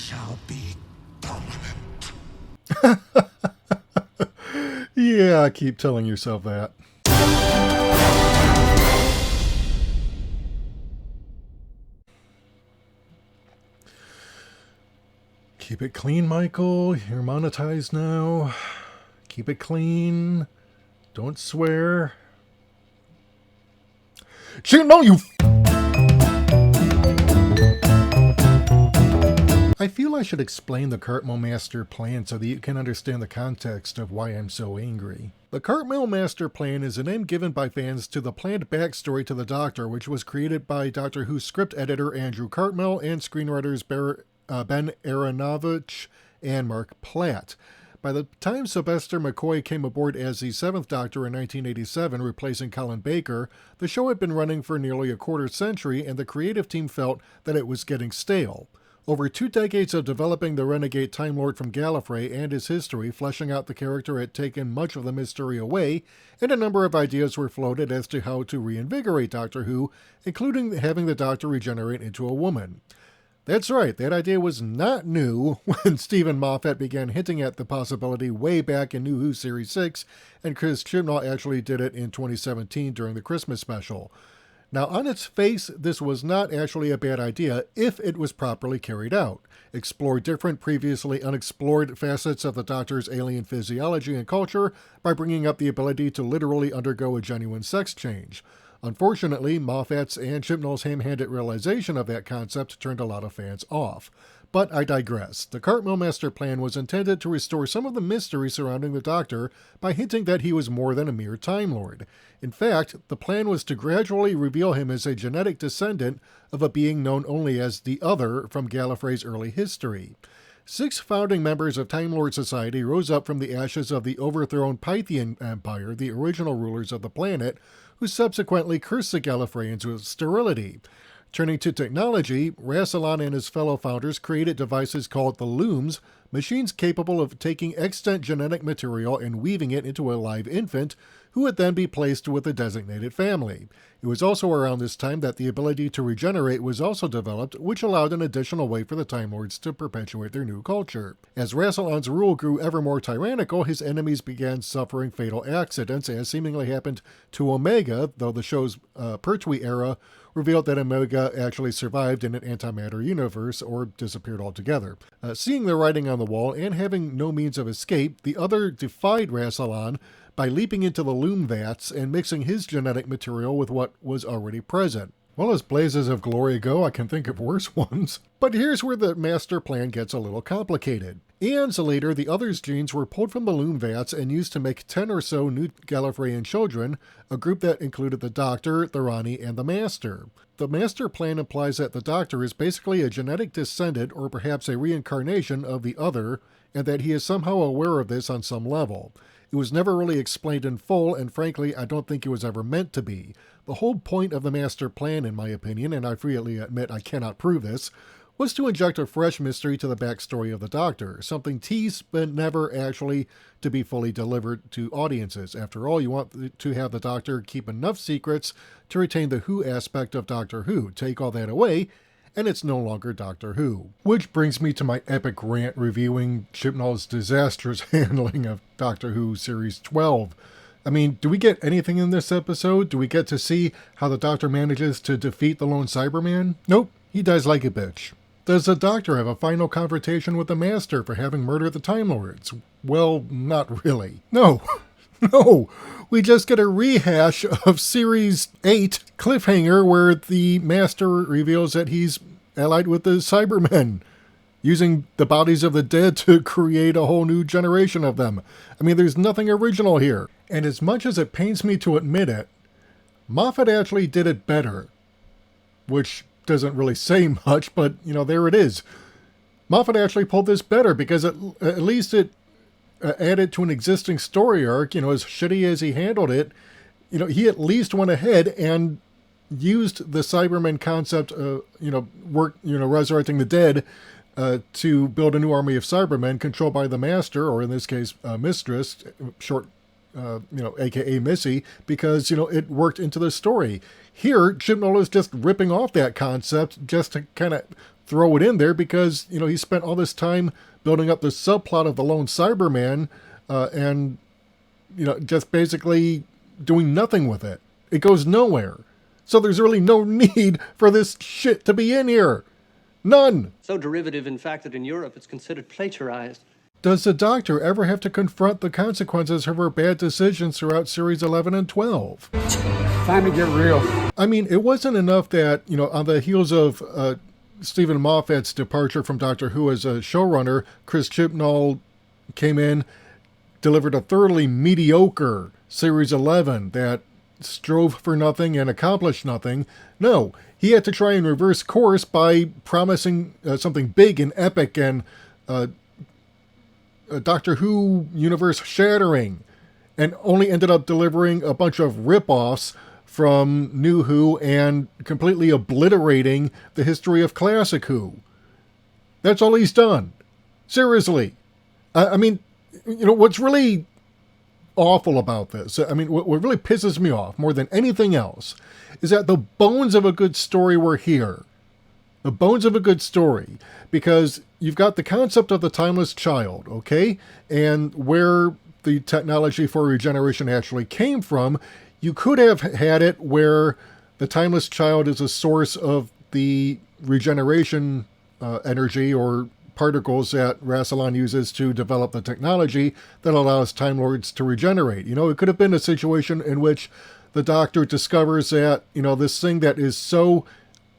shall be dominant. Yeah, keep telling yourself that. Keep it clean, Michael. You're monetized now. Keep it clean. Don't swear. No, you... I feel I should explain the Cartmill Master Plan so that you can understand the context of why I'm so angry. The Cartmill Master Plan is a name given by fans to the planned backstory to the Doctor, which was created by Doctor Who script editor Andrew Cartmill and screenwriters Ben Aronovich and Mark Platt. By the time Sylvester McCoy came aboard as the 7th Doctor in 1987, replacing Colin Baker, the show had been running for nearly a quarter century, and the creative team felt that it was getting stale. Over 2 decades of developing the renegade Time Lord from Gallifrey and his history, fleshing out the character had taken much of the mystery away, and a number of ideas were floated as to how to reinvigorate Doctor Who, including having the Doctor regenerate into a woman. That's right, that idea was not new when Stephen Moffat began hinting at the possibility way back in New Who Series 6, and Chris Chibnall actually did it in 2017 during the Christmas special. Now, on its face, this was not actually a bad idea if it was properly carried out. Explore different previously unexplored facets of the Doctor's alien physiology and culture by bringing up the ability to literally undergo a genuine sex change. Unfortunately, Moffat's and Chibnall's ham-handed realization of that concept turned a lot of fans off. But I digress. The Cartmill Master Plan was intended to restore some of the mystery surrounding the Doctor by hinting that he was more than a mere Time Lord. In fact, the plan was to gradually reveal him as a genetic descendant of a being known only as the Other from Gallifrey's early history. 6 founding members of Time Lord Society rose up from the ashes of the overthrown Pythian Empire, the original rulers of the planet, who subsequently cursed the Gallifreyans with sterility. Turning to technology, Rassilon and his fellow founders created devices called the Looms, machines capable of taking extant genetic material and weaving it into a live infant, who would then be placed with a designated family. It was also around this time that the ability to regenerate was also developed, which allowed an additional way for the Time Lords to perpetuate their new culture. As Rassilon's rule grew ever more tyrannical, his enemies began suffering fatal accidents, as seemingly happened to Omega, though the show's Pertwee era revealed that Omega actually survived in an antimatter universe or disappeared altogether. Seeing the writing on the wall and having no means of escape, the Other defied Rassilon by leaping into the loom vats and mixing his genetic material with what was already present. Well, as blazes of glory go, I can think of worse ones. But here's where the master plan gets a little complicated. Eons later, the Other's genes were pulled from the loom vats and used to make 10 or so new Gallifreyan children, a group that included the Doctor, the Rani, and the Master. The master plan implies that the Doctor is basically a genetic descendant or perhaps a reincarnation of the Other, and that he is somehow aware of this on some level. It was never really explained in full, and frankly, I don't think it was ever meant to be. The whole point of the master plan, in my opinion, and I freely admit I cannot prove this, was to inject a fresh mystery to the backstory of the Doctor, something teased but never actually to be fully delivered to audiences. After all, you want to have the Doctor keep enough secrets to retain the Who aspect of Doctor Who. Take all that away, and it's no longer Doctor Who. Which brings me to my epic rant reviewing Chibnall's disastrous handling of Doctor Who Series 12. I mean, do we get anything in this episode? Do we get to see how the Doctor manages to defeat the lone Cyberman? Nope, he dies like a bitch. Does the Doctor have a final confrontation with the Master for having murdered the Time Lords? Well, not really. No. No, we just get a rehash of Series 8 cliffhanger where the Master reveals that he's allied with the Cybermen, using the bodies of the dead to create a whole new generation of them. I mean, there's nothing original here. And as much as it pains me to admit it, Moffat actually did it better. Which doesn't really say much, but, you know, there it is. Moffat actually pulled this better because at least it added to an existing story arc. You know, as shitty as he handled it, you know, he at least went ahead and used the Cybermen concept, resurrecting the dead, to build a new army of Cybermen controlled by the Master, or in this case, Mistress, aka Missy, because, you know, it worked into the story. Here, Chibnall is just ripping off that concept just to kind of throw it in there because, he spent all this time building up the subplot of the lone Cyberman and, just basically doing nothing with it. It goes nowhere. So there's really no need for this shit to be in here. None. So derivative, in fact, that in Europe it's considered plagiarized. Does the Doctor ever have to confront the consequences of her bad decisions throughout Series 11 and 12? Time to get real. I mean, it wasn't enough that, on the heels of Stephen Moffat's departure from Doctor Who as a showrunner, Chris Chibnall came in, delivered a thoroughly mediocre Series 11 that strove for nothing and accomplished nothing. No, he had to try and reverse course by promising something big and epic and Doctor Who universe shattering, and only ended up delivering a bunch of rip-offs from New Who and completely obliterating the history of Classic Who. That's all he's done. Seriously. I mean, what's really awful about this, what really pisses me off more than anything else, is that the bones of a good story were here. The bones of a good story. Because you've got the concept of the timeless child, okay? And where the technology for regeneration actually came from, you could have had it where the timeless child is a source of the regeneration energy or particles that Rassilon uses to develop the technology that allows Time Lords to regenerate. It could have been a situation in which the Doctor discovers that, this thing that is so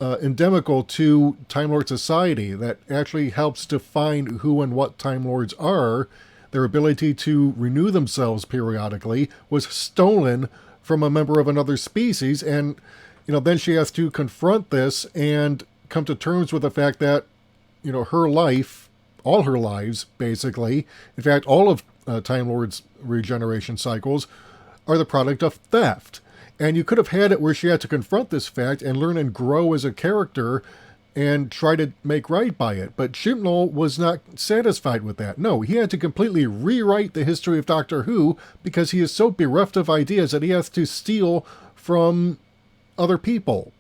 endemical to Time Lord society that actually helps define who and what Time Lords are, their ability to renew themselves periodically, was stolen from a member of another species. And, then she has to confront this and come to terms with the fact that, her life, all her lives, basically, in fact, all of Time Lord's regeneration cycles are the product of theft. And you could have had it where she had to confront this fact and learn and grow as a character and try to make right by it. But Chibnall was not satisfied with that. No, he had to completely rewrite the history of Doctor Who because he is so bereft of ideas that he has to steal from other people.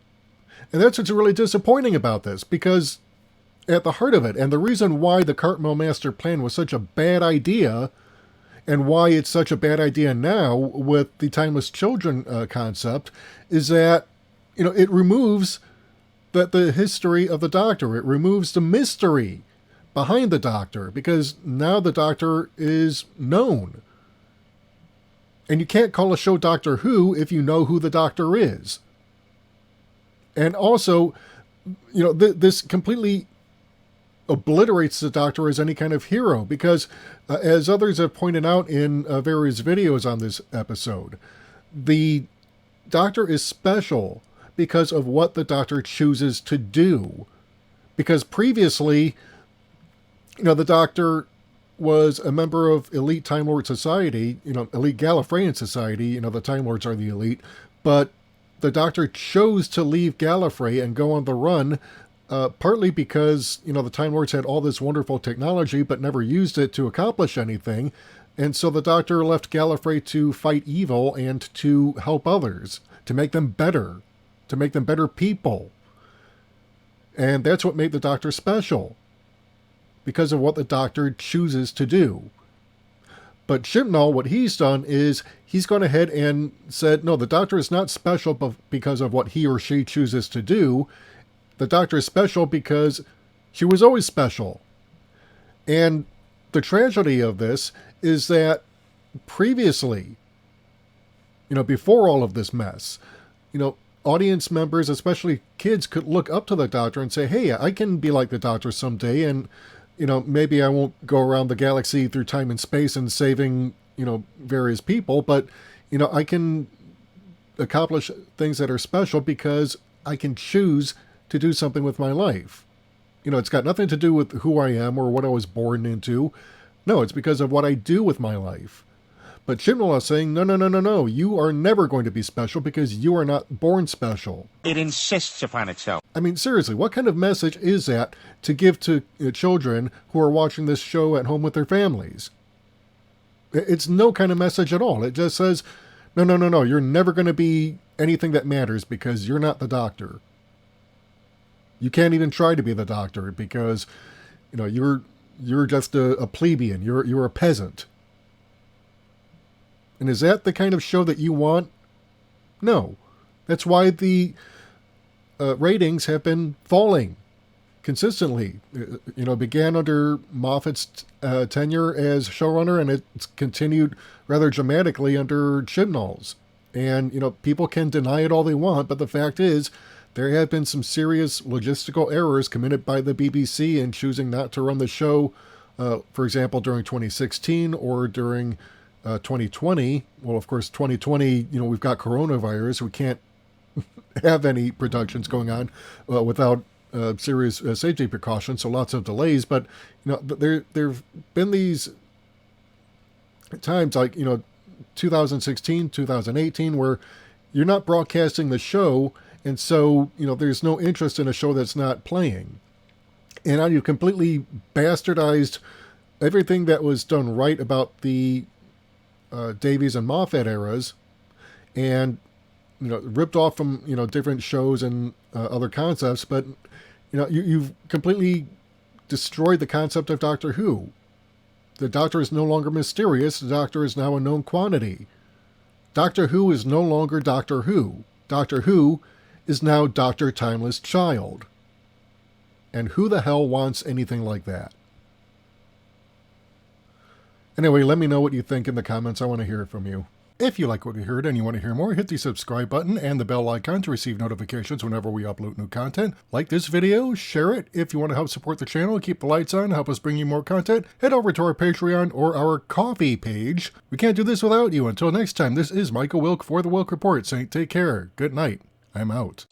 And that's what's really disappointing about this, because at the heart of it, and the reason why the Cartmel Master Plan was such a bad idea, and why it's such a bad idea now with the Timeless Children concept, is that, it removes the history of the Doctor. It removes the mystery behind the Doctor, because now the Doctor is known. And you can't call a show Doctor Who if you know who the Doctor is. And also, this completely obliterates the Doctor as any kind of hero, because as others have pointed out in various videos on this episode, the Doctor is special because of what the Doctor chooses to do. Because previously, the Doctor was a member of elite Time Lord society, elite Gallifreyan society, the Time Lords are the elite, but the Doctor chose to leave Gallifrey and go on the run, partly because, the Time Lords had all this wonderful technology but never used it to accomplish anything, and so the Doctor left Gallifrey to fight evil and to help others, to make them better people. And that's what made the Doctor special, because of what the Doctor chooses to do. But Chibnall, what he's done is he's gone ahead and said, no, the Doctor is not special because of what he or she chooses to do. The Doctor is special because she was always special. And the tragedy of this is that previously, before all of this mess, audience members, especially kids, could look up to the Doctor and say, hey, I can be like the Doctor someday, and maybe I won't go around the galaxy through time and space and saving, various people, but, I can accomplish things that are special because I can choose to do something with my life. It's got nothing to do with who I am or what I was born into. No, it's because of what I do with my life. But Chibnall is saying, no, you are never going to be special because you are not born special. It insists upon itself. I mean, seriously, what kind of message is that to give to children who are watching this show at home with their families? It's no kind of message at all. It just says, no, you're never going to be anything that matters because you're not the Doctor. You can't even try to be the Doctor because, you're just a plebeian. You're a peasant. And is that the kind of show that you want? No. That's why the ratings have been falling consistently. It began under Moffat's tenure as showrunner, and it's continued rather dramatically under Chibnall's. And, people can deny it all they want, but the fact is, there have been some serious logistical errors committed by the BBC in choosing not to run the show, for example, during 2016 or during 2020. Well, of course, 2020, we've got coronavirus. We can't have any productions going on without serious safety precautions, so lots of delays. But, there've been these times like, 2016, 2018, where you're not broadcasting the show, and so, there's no interest in a show that's not playing. And now you've completely bastardized everything that was done right about the Davies and Moffat eras, and, ripped off from, different shows and other concepts, but, you've completely destroyed the concept of Doctor Who. The Doctor is no longer mysterious. The Doctor is now a known quantity. Doctor Who is no longer Doctor Who. Doctor Who is now Dr. Timeless Child. And who the hell wants anything like that? Anyway, let me know what you think in the comments. I want to hear it from you. If you like what you heard and you want to hear more, hit the subscribe button and the bell icon to receive notifications whenever we upload new content. Like this video, share it. If you want to help support the channel, keep the lights on, help us bring you more content, head over to our Patreon or our Ko-fi page. We can't do this without you. Until next time, this is Michael Wilk for The Wilk Report saying take care. Good night. I'm out.